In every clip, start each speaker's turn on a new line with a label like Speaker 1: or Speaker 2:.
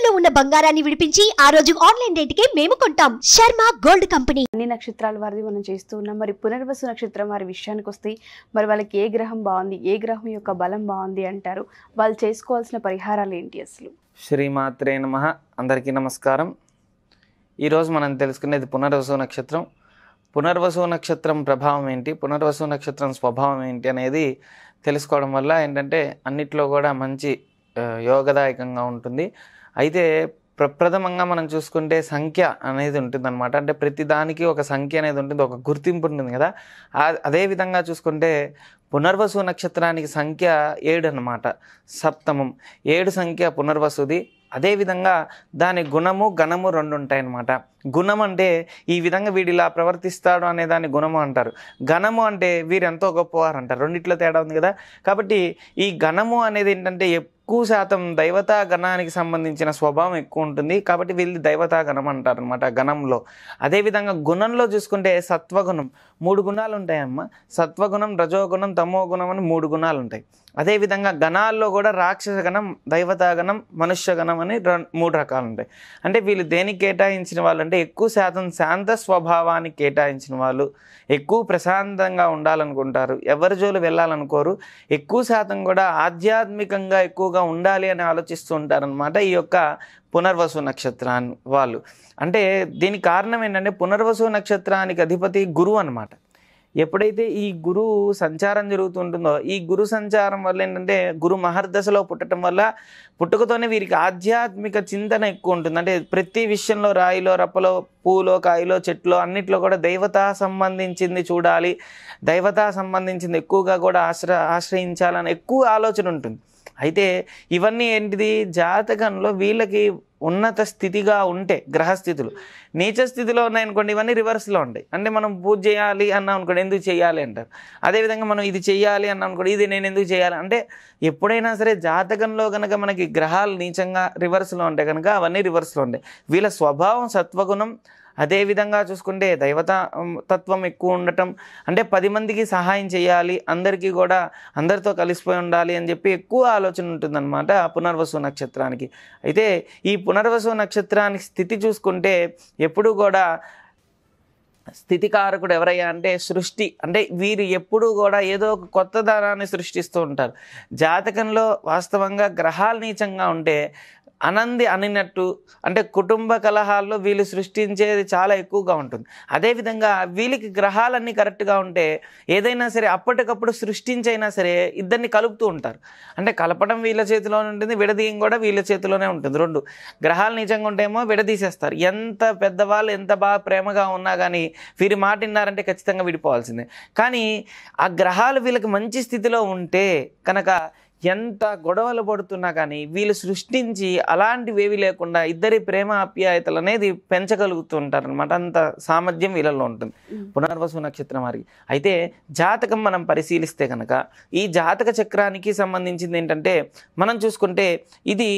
Speaker 1: తాకట్టులో ఉన్న బంగారాన్ని విడిపించి ఆ రోజు ఆన్లైన్ రేటుకే మేము కొంటాం. Sharma gold company.
Speaker 2: అన్ని నక్షత్రాల వారిది మనం చేస్తూ ఉన్నాం. మరి పునర్వసు నక్షత్రం వారి విషయానికి వస్తే మరి వాళ్ళకి ఏ గ్రహం బాగుంది, ఏ గ్రహం యొక్క బలం బాగుంది అంటారు, వాళ్ళు చేసుకోవాల్సిన పరిహారాలు ఏంటి అసలు?
Speaker 3: శ్రీమాత్రే నమః. అందరికీ నమస్కారం. ఈరోజు మనం తెలుసుకునేది పునర్వసు నక్షత్రం. పునర్వసు నక్షత్రం ప్రభావం ఏంటి, పునర్వసు నక్షత్రం స్వభావం ఏంటి అనేది తెలుసుకోవడం వల్ల ఏంటంటే అన్నిట్లో కూడా మంచి యోగదాయకంగా ఉంటుంది. అయితే ప్రప్రథమంగా మనం చూసుకుంటే సంఖ్య అనేది ఉంటుంది అనమాట. అంటే ప్రతి దానికి ఒక సంఖ్య అనేది ఉంటుంది, ఒక గుర్తింపు ఉంటుంది కదా. అదేవిధంగా చూసుకుంటే పునర్వసు నక్షత్రానికి సంఖ్య 7 అన్నమాట. సప్తమం 7 సంఖ్య పునర్వసుది. అదేవిధంగా దాని గుణము గణము 2 ఉంటాయన్నమాట. గుణం అంటే ఈ విధంగా వీడు ఇలా ప్రవర్తిస్తాడు అనే దాన్ని గుణము అంటారు. గణము అంటే వీరు ఎంతో గొప్పవారు అంటారు. రెండిట్లో తేడా ఉంది కదా. కాబట్టి ఈ గణము అనేది ఏంటంటే ఎక్కువ శాతం దైవతా గణానికి సంబంధించిన స్వభావం ఎక్కువ ఉంటుంది. కాబట్టి వీళ్ళు దైవతా గణం అంటారు అనమాట గణంలో. అదేవిధంగా గుణంలో చూసుకుంటే సత్వగుణం 3 గుణాలు ఉంటాయమ్మ. సత్వగుణం, రజోగుణం, తమో గుణం అని 3 గుణాలు ఉంటాయి. అదేవిధంగా గణాల్లో కూడా రాక్షస గణం, దైవతా గణం, మనుష్య గణం అని 3 రకాలు ఉంటాయి. అంటే వీళ్ళు దేనికి కేటాయించిన వాళ్ళు అంటే ఎక్కువ శాతం శాంత స్వభావానికి కేటాయించిన వాళ్ళు, ఎక్కువ ప్రశాంతంగా ఉండాలనుకుంటారు, ఎవరి జోలు వెళ్ళాలనుకోరు, ఎక్కువ శాతం కూడా ఆధ్యాత్మికంగా ఎక్కువగా ఉండాలి అని ఆలోచిస్తూ ఉంటారనమాట ఈ యొక్క పునర్వసు నక్షత్రాన్ని వాళ్ళు. అంటే దీనికి కారణం ఏంటంటే పునర్వసు నక్షత్రానికి అధిపతి గురువు అనమాట. ఎప్పుడైతే ఈ గురువు సంచారం జరుగుతుంటుందో ఈ గురు సంచారం వల్ల ఏంటంటే గురు మహర్దశలో పుట్టడం వల్ల పుట్టుకతోనే వీరికి ఆధ్యాత్మిక చింతన ఎక్కువ ఉంటుంది. అంటే ప్రతి విషయంలో రాయిలో, రప్పలో, పూలో, కాయలో, చెట్లో అన్నిట్లో కూడా దైవతా సంబంధించింది చూడాలి, దైవతా సంబంధించింది ఎక్కువగా కూడా ఆశ్రయించాలని ఎక్కువ ఆలోచన ఉంటుంది. అయితే ఇవన్నీ ఏంటిది జాతకంలో వీళ్ళకి ఉన్నత స్థితిగా ఉంటే గ్రహస్థితులు నీచ స్థితిలో ఉన్నాయనుకోండి ఇవన్నీ రివర్స్లో ఉంటాయి. అంటే మనం పూజ చేయాలి అన్నాం అనుకోండి ఎందుకు చేయాలి అంటారు. అదేవిధంగా మనం ఇది చేయాలి అన్నాం అనుకోండి ఇది నేను ఎందుకు చేయాలి అంటే ఎప్పుడైనా సరే జాతకంలో కనుక మనకి గ్రహాలు నీచంగా రివర్స్లో ఉంటాయి కనుక అవన్నీ రివర్స్లో ఉంటాయి. వీళ్ళ స్వభావం సత్వగుణం. అదేవిధంగా చూసుకుంటే దైవతా తత్వం ఎక్కువ ఉండటం, అంటే 10 మందికి సహాయం చేయాలి, అందరికీ కూడా అందరితో కలిసిపోయి ఉండాలి అని చెప్పి ఎక్కువ ఆలోచన ఉంటుందన్నమాట పునర్వసు నక్షత్రానికి. అయితే ఈ పునర్వసు నక్షత్రానికి స్థితి చూసుకుంటే ఎప్పుడు కూడా స్థితికారకుడు ఎవరయ్యా అంటే సృష్టి. అంటే వీరు ఎప్పుడూ కూడా ఏదో ఒక కొత్త దానాన్ని సృష్టిస్తూ ఉంటారు. జాతకంలో వాస్తవంగా గ్రహాలు నీచంగా ఉంటే అనంది అనినట్టు అంటే కుటుంబ కలహాల్లో వీళ్ళు సృష్టించేది చాలా ఎక్కువగా ఉంటుంది. అదేవిధంగా వీళ్ళకి గ్రహాలన్నీ కరెక్ట్గా ఉంటే ఏదైనా సరే అప్పటికప్పుడు సృష్టించైనా సరే ఇద్దరిని కలుపుతూ ఉంటారు. అంటే కలపడం వీళ్ళ చేతిలోనే ఉంటుంది, విడదీయం కూడా వీళ్ళ చేతిలోనే ఉంటుంది. 2 గ్రహాలు నిజంగా ఉంటేమో విడదీసేస్తారు. ఎంత పెద్దవాళ్ళు ఎంత బాగా ప్రేమగా ఉన్నా కానీ వీరి మాట విన్నారంటే ఖచ్చితంగా విడిపోవాల్సిందే. కానీ ఆ గ్రహాలు వీళ్ళకి మంచి స్థితిలో ఉంటే కనుక ఎంత గొడవలు పడుతున్నా కానీ వీళ్ళు సృష్టించి అలాంటివేవి లేకుండా ఇద్దరి ప్రేమ ఆప్యాయతలు అనేది పెంచగలుగుతుంటారు అనమాట. అంత సామర్థ్యం వీళ్ళలో ఉంటుంది పునర్వసు నక్షత్రం వారికి. అయితే జాతకం మనం పరిశీలిస్తే కనుక ఈ జాతక చక్రానికి సంబంధించింది ఏంటంటే మనం చూసుకుంటే ఇది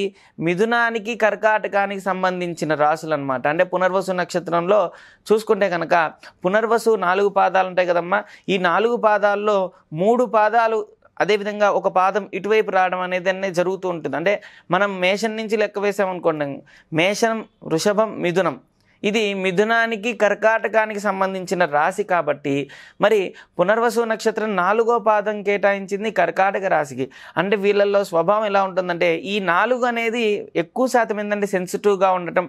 Speaker 3: మిథునానికి కర్కాటకానికి సంబంధించిన రాసులు అనమాట. అంటే పునర్వసు నక్షత్రంలో చూసుకుంటే కనుక పునర్వసు 4 పాదాలు ఉంటాయి కదమ్మా. ఈ 4 పాదాల్లో 3 పాదాలు అదేవిధంగా ఒక పాదం ఇటువైపు రావడం అనేది జరుగుతూ ఉంటుంది. అంటే మనం మేషం నుంచి లెక్క వేసామనుకోండి, మేషం, వృషభం, మిథునం, ఇది మిథునానికి కర్కాటకానికి సంబంధించిన రాశి కాబట్టి మరి పునర్వసు నక్షత్రం 4వ పాదం కేటాయించింది కర్కాటక రాశికి. అంటే వీళ్ళల్లో స్వభావం ఎలా ఉంటుందంటే ఈ 4 అనేది ఎక్కువ శాతం ఏంటంటే సెన్సిటివ్గా ఉండటం,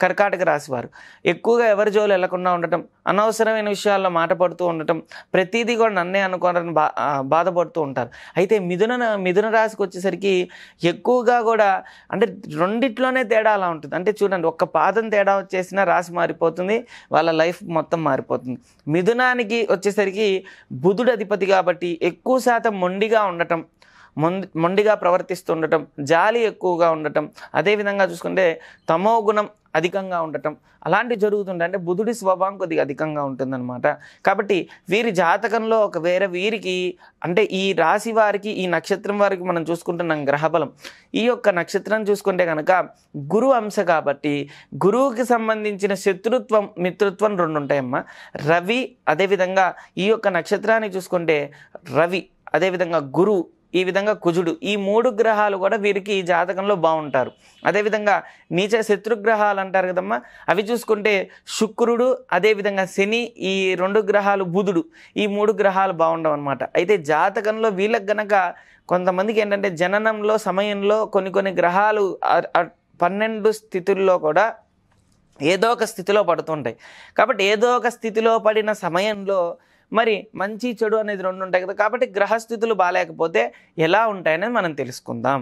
Speaker 3: కర్కాటక రాశి వారు ఎక్కువగా ఎవరి జోలు వెళ్లకుండా ఉండటం, అనవసరమైన విషయాల్లో మాట పడుతూ ఉండటం, ప్రతిదీ కూడా నన్నే అనుకోవాలని బాధపడుతూ ఉంటారు. అయితే మిథున రాశికి వచ్చేసరికి ఎక్కువగా కూడా అంటే రెండిట్లోనే తేడా అలా ఉంటుంది. అంటే చూడండి ఒక్క పాదం తేడా వచ్చేసినా రాశి మారిపోతుంది, వాళ్ళ లైఫ్ మొత్తం మారిపోతుంది. మిథునానికి వచ్చేసరికి బుధుడు అధిపతి కాబట్టి ఎక్కువ శాతం మొండిగా ఉండటం, మొండిగా ప్రవర్తిస్తుండటం, జాలి ఎక్కువగా ఉండటం, అదేవిధంగా చూసుకుంటే తమో గుణం అధికంగా ఉండటం అలాంటివి జరుగుతుంటాయి. అంటే బుధుడి స్వభావం కొద్దిగా అధికంగా ఉంటుందన్నమాట. కాబట్టి వీరి జాతకంలో ఒక వేరే వీరికి అంటే ఈ రాశి వారికి ఈ నక్షత్రం వారికి మనం చూసుకుంటున్నాం గ్రహబలం. ఈ యొక్క నక్షత్రం చూసుకుంటే కనుక గురు అంశ కాబట్టి గురువుకి సంబంధించిన శత్రుత్వం, మిత్రుత్వం 2 ఉంటాయమ్మా. రవి అదేవిధంగా ఈ యొక్క నక్షత్రాన్ని చూసుకుంటే రవి అదేవిధంగా గురువు ఈ విధంగా కుజుడు, ఈ 3 గ్రహాలు కూడా వీరికి జాతకంలో బాగుంటారు. అదేవిధంగా నీచ శత్రుగ్రహాలు అంటారు కదమ్మా, అవి చూసుకుంటే శుక్రుడు, అదేవిధంగా శని, ఈ 2 గ్రహాలు, బుధుడు, ఈ 3 గ్రహాలు బాగుండవు అనమాట. అయితే జాతకంలో వీళ్ళకి గనక కొంతమందికి ఏంటంటే జననంలో సమయంలో కొన్ని గ్రహాలు 12 స్థితుల్లో కూడా ఏదో ఒక స్థితిలో పడుతుంటాయి. కాబట్టి ఏదో ఒక స్థితిలో పడిన సమయంలో మరి మంచి చెడు అనేది 2 ఉంటాయి కదా. కాబట్టి గ్రహస్థితులు బాగాలేకపోతే ఎలా ఉంటాయనేది మనం తెలుసుకుందాం.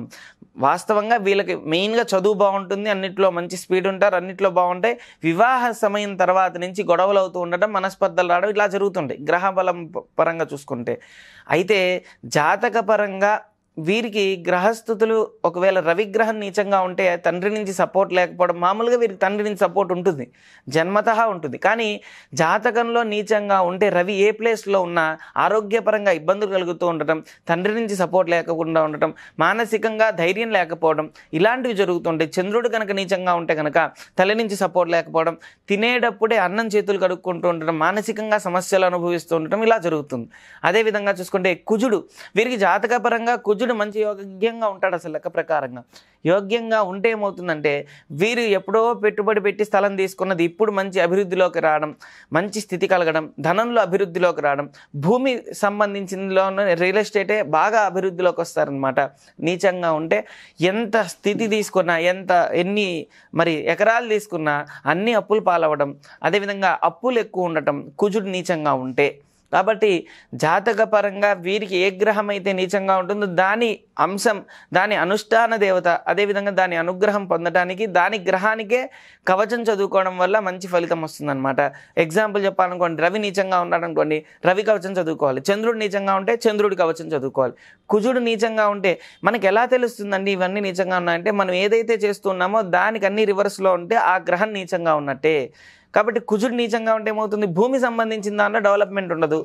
Speaker 3: వాస్తవంగా వీళ్ళకి మెయిన్గా చదువు బాగుంటుంది, అన్నిట్లో మంచి స్పీడ్ ఉంటారు, అన్నిట్లో బాగుంటాయి. వివాహ సమయం తర్వాత నుంచి గొడవలు అవుతూ ఉండడం, మనస్పర్ధలు రావడం ఇలా జరుగుతుంటాయి గ్రహ బలం పరంగా చూసుకుంటే. అయితే జాతక పరంగా వీరికి గ్రహస్థితులు ఒకవేళ రవిగ్రహం నీచంగా ఉంటే తండ్రి నుంచి సపోర్ట్ లేకపోవడం, మామూలుగా వీరికి తండ్రి నుంచి సపోర్ట్ ఉంటుంది, జన్మతః ఉంటుంది. కానీ జాతకంలో నీచంగా ఉంటే రవి ఏ ప్లేస్లో ఉన్నా ఆరోగ్యపరంగా ఇబ్బందులు కలుగుతూ ఉండటం, తండ్రి నుంచి సపోర్ట్ లేకుండా ఉండటం, మానసికంగా ధైర్యం లేకపోవడం ఇలాంటివి జరుగుతుంటాయి. చంద్రుడు కనుక నీచంగా ఉంటే కనుక తల్లి నుంచి సపోర్ట్ లేకపోవడం, తినేటప్పుడే అన్నం చేతులు కడుక్కుంటూ ఉండటం, మానసికంగా సమస్యలు అనుభవిస్తూ ఉండటం ఇలా జరుగుతుంది. అదేవిధంగా చూసుకుంటే కుజుడు, వీరికి జాతకపరంగా కుజుడు మంచి యోగ్యంగా ఉంటాడు. అసలు లెక్క ప్రకారంగా యోగ్యంగా ఉంటే ఏమవుతుందంటే వీరు ఎప్పుడో పెట్టుబడి పెట్టి స్థలం తీసుకున్నది ఇప్పుడు మంచి అభివృద్ధిలోకి రావడం, మంచి స్థితి కలగడం, ధనంలో అభివృద్ధిలోకి రావడం, భూమి సంబంధించినలోనే రియల్ ఎస్టేటే బాగా అభివృద్ధిలోకి వస్తారనమాట. నీచంగా ఉంటే ఎంత స్థితి తీసుకున్నా, ఎన్ని మరి ఎకరాలు తీసుకున్నా అన్ని అప్పులు పాలవడం, అదేవిధంగా అప్పులు ఎక్కువ ఉండటం కుజుడు నీచంగా ఉంటే. కాబట్టి జాతకపరంగా వీరికి ఏ గ్రహం అయితే నీచంగా ఉంటుందో దాని అంశం, దాని అనుష్ఠాన దేవత, అదేవిధంగా దాని అనుగ్రహం పొందడానికి దాని గ్రహానికే కవచం చదువుకోవడం వల్ల మంచి ఫలితం వస్తుందన్నమాట. ఎగ్జాంపుల్ చెప్పాలనుకోండి, రవి నీచంగా ఉన్నాడనుకోండి, రవి కవచం చదువుకోవాలి. చంద్రుడు నీచంగా ఉంటే చంద్రుడి కవచం చదువుకోవాలి. కుజుడు నీచంగా ఉంటే మనకి ఎలా తెలుస్తుందండి ఇవన్నీ నీచంగా ఉన్నాయంటే, మనం ఏదైతే చేస్తున్నామో దానికి అన్ని రివర్స్లో ఉంటే ఆ గ్రహం నీచంగా ఉన్నట్టే. కాబట్టి కుజుడు నీచంగా ఉంటే ఏమవుతుంది, భూమి సంబంధించిన దాంట్లో డెవలప్మెంట్ ఉండదు.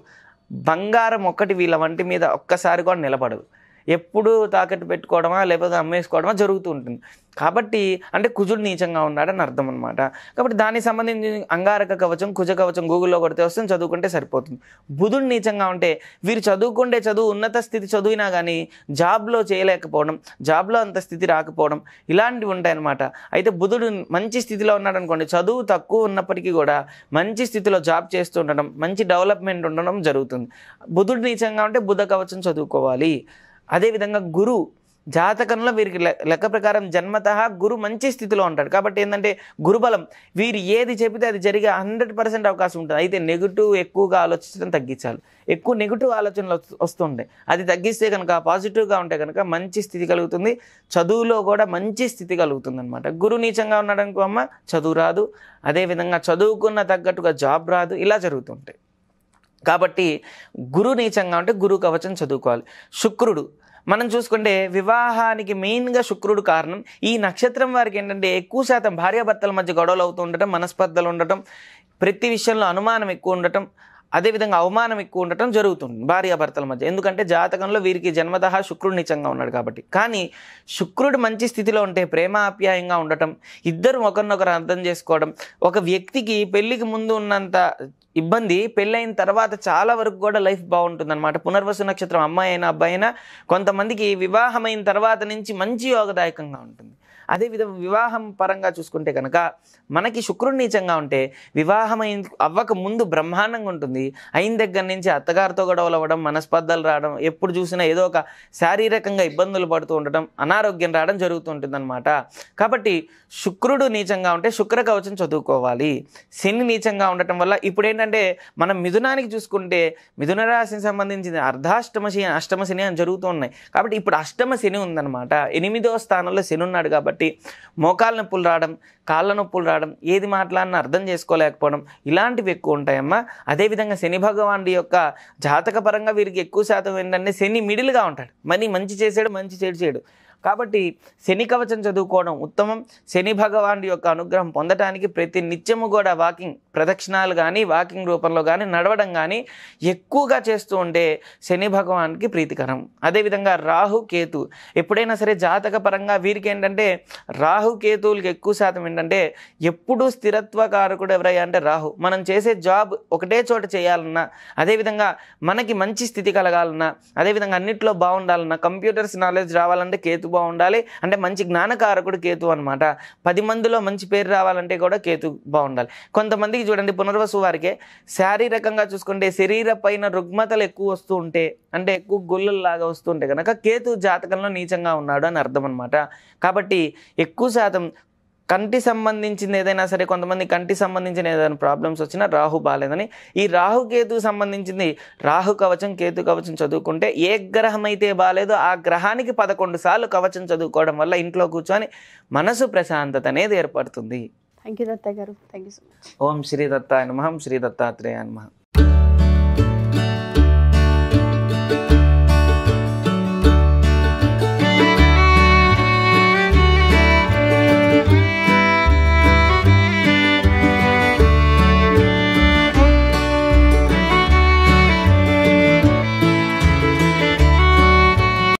Speaker 3: బంగారం ఒక్కటి వీళ్ళ వంటి మీద ఒక్కసారి కూడా నిలబడదు. ఎప్పుడు తాకట్టు పెట్టుకోవడమా లేకపోతే అమ్మేసుకోవడమా జరుగుతూ ఉంటుంది. కాబట్టి అంటే కుజుడు నీచంగా ఉన్నాడని అర్థం అనమాట. కాబట్టి దానికి సంబంధించి అంగారక కవచం, కుజ కవచం గూగుల్లో కొడితే వస్తుంది, చదువుకుంటే సరిపోతుంది. బుధుడు నీచంగా ఉంటే వీరు చదువుకుంటే చదువు, ఉన్నత స్థితి చదివినా కానీ జాబ్లో చేయలేకపోవడం, జాబ్లో అంత స్థితి రాకపోవడం ఇలాంటివి ఉంటాయన్నమాట. అయితే బుధుడు మంచి స్థితిలో ఉన్నాడు అనుకోండి, చదువు తక్కువ ఉన్నప్పటికీ కూడా మంచి స్థితిలో జాబ్ చేస్తూ ఉండడం, మంచి డెవలప్మెంట్ ఉండడం జరుగుతుంది. బుధుడు నీచంగా ఉంటే బుధ కవచం చదువుకోవాలి. అదేవిధంగా గురు జాతకంలో వీరికి లెక్క ప్రకారం జన్మతః గురు మంచి స్థితిలో ఉంటాడు. కాబట్టి ఏంటంటే గురుబలం, వీరు ఏది చెబితే అది జరిగే 100% అవకాశం ఉంటుంది. అయితే నెగిటివ్ ఎక్కువగా ఆలోచించడం తగ్గించాలి. ఎక్కువ నెగిటివ్ ఆలోచనలు వస్తుంటాయి, అది తగ్గిస్తే కనుక పాజిటివ్గా ఉంటే కనుక మంచి స్థితి కలుగుతుంది. చదువులో కూడా మంచి స్థితి కలుగుతుంది అనమాట. గురు నీచంగా ఉన్నాడు అనుకో అమ్మ, చదువు రాదు, అదేవిధంగా చదువుకున్న తగ్గట్టుగా జాబ్ రాదు, ఇలా జరుగుతుంటాయి. కాబట్టి గురు నీచంగా ఉంటే గురు కవచం చదువుకోవాలి. శుక్రుడు మనం చూసుకుంటే వివాహానికి మెయిన్గా శుక్రుడు కారణం. ఈ నక్షత్రం వారికి ఏంటంటే ఎక్కువ శాతం భార్యాభర్తల మధ్య గొడవలు అవుతూ ఉండటం, మనస్పర్ధలు ఉండటం, ప్రతి విషయంలో అనుమానం ఎక్కువ ఉండటం, అదేవిధంగా అవమానం ఎక్కువ ఉండటం జరుగుతుంది భార్యాభర్తల మధ్య. ఎందుకంటే జాతకంలో వీరికి జన్మతః శుక్రుడు నీచంగా ఉన్నాడు కాబట్టి. కానీ శుక్రుడు మంచి స్థితిలో ఉంటే ప్రేమాప్యాయంగా ఉండటం, ఇద్దరు ఒకరినొకరు అర్థం చేసుకోవడం, ఒక వ్యక్తికి పెళ్లికి ముందు ఉన్నంత ఇబ్బంది పెళ్ళైన తర్వాత చాలా వరకు కూడా లైఫ్ బాగుంటుంది అనమాట. పునర్వసు నక్షత్రం అమ్మాయి అయినా అబ్బాయి అయినా కొంతమందికి వివాహమైన తర్వాత నుంచి మంచి యోగదాయకంగా ఉంటుంది. అదేవిధంగా వివాహం పరంగా చూసుకుంటే కనుక మనకి శుక్రుడు నీచంగా ఉంటే వివాహం అవ్వక ముందు బ్రహ్మాండంగా ఉంటుంది. అయిన దగ్గర నుంచి అత్తగారితో గొడవలు అవ్వడం, మనస్పర్ధలు రావడం, ఎప్పుడు చూసినా ఏదో ఒక శారీరకంగా ఇబ్బందులు పడుతూ ఉండటం, అనారోగ్యం రావడం జరుగుతుంటుంది అనమాట. కాబట్టి శుక్రుడు నీచంగా ఉంటే శుక్ర కవచం చదువుకోవాలి. శని నీచంగా ఉండటం వల్ల ఇప్పుడు ఏంటంటే మనం మిథునానికి చూసుకుంటే మిథున రాశికి సంబంధించిన అర్ధాష్టమ శని, అష్టమ శని అని జరుగుతూ ఉన్నాయి. కాబట్టి ఇప్పుడు అష్టమ శని ఉందన్నమాట. 8వ స్థానంలో శని ఉన్నాడు కాబట్టి మోకాళ్ళ నొప్పులు రావడం, కాళ్ళ నొప్పులు రావడం, ఏది మాట్లాడినా అర్థం చేసుకోలేకపోవడం ఇలాంటివి ఎక్కువ ఉంటాయమ్మా. అదేవిధంగా శని భగవానుడి యొక్క జాతక పరంగా వీరికి ఎక్కువ శాతం ఏంటంటే శని మిడిల్గా ఉంటాడు. మరి మంచి చేసాడు, మంచి చెడు చేయడు. కాబట్టి శని కవచం చదువుకోవడం ఉత్తమం. శని భగవానుడి యొక్క అనుగ్రహం పొందడానికి ప్రతి నిత్యము కూడా వాకింగ్ ప్రదక్షిణాలు కానీ వాకింగ్ రూపంలో కానీ నడవడం కానీ ఎక్కువగా చేస్తూ ఉంటే శని భగవానికి ప్రీతికరం. అదేవిధంగా రాహు కేతు ఎప్పుడైనా సరే జాతక పరంగా వీరికి ఏంటంటే రాహు కేతువులకి ఎక్కువ శాతం ఏంటంటే ఎప్పుడూ స్థిరత్వకారకుడు ఎవరయ్యా అంటే రాహు. మనం చేసే జాబ్ ఒకటే చోట చేయాలన్నా, అదేవిధంగా మనకి మంచి స్థితి కలగాలన్నా, అదేవిధంగా అన్నింటిలో బాగుండాలన్నా, కంప్యూటర్స్ నాలెడ్జ్ రావాలంటే కేతు బాగుండాలి. అంటే మంచి జ్ఞానకారకుడు కేతు అనమాట. 10 మందిలో మంచి పేరు రావాలంటే కూడా కేతు బాగుండాలి. కొంతమందికి చూడండి పునర్వసు వారికే శారీరకంగా చూసుకుంటే శరీర పైన రుగ్మతలు ఎక్కువ వస్తూ ఉంటే, అంటే ఎక్కువ గుళ్ళలాగా వస్తుంటే కనుక కేతు జాతకంలో నీచంగా ఉన్నాడు అని అర్థం అనమాట. కాబట్టి ఎక్కువ శాతం కంటి సంబంధించింది ఏదైనా సరే, కొంతమంది కంటి సంబంధించిన ఏదైనా ప్రాబ్లమ్స్ వచ్చినా రాహు బాగాలేదని, ఈ రాహు కేతు సంబంధించింది రాహు కవచం కేతు కవచం చదువుకుంటే ఏ గ్రహం అయితే బాగాలేదో ఆ గ్రహానికి 11 సార్లు కవచం చదువుకోవడం వల్ల ఇంట్లో కూర్చొని మనసు ప్రశాంతత అనేది ఏర్పడుతుంది.
Speaker 2: Thank you Datta garu. Thank you so much.
Speaker 3: ఓం శ్రీ దత్తాయ నమః. శ్రీ దత్తాత్రేయాయ నమః.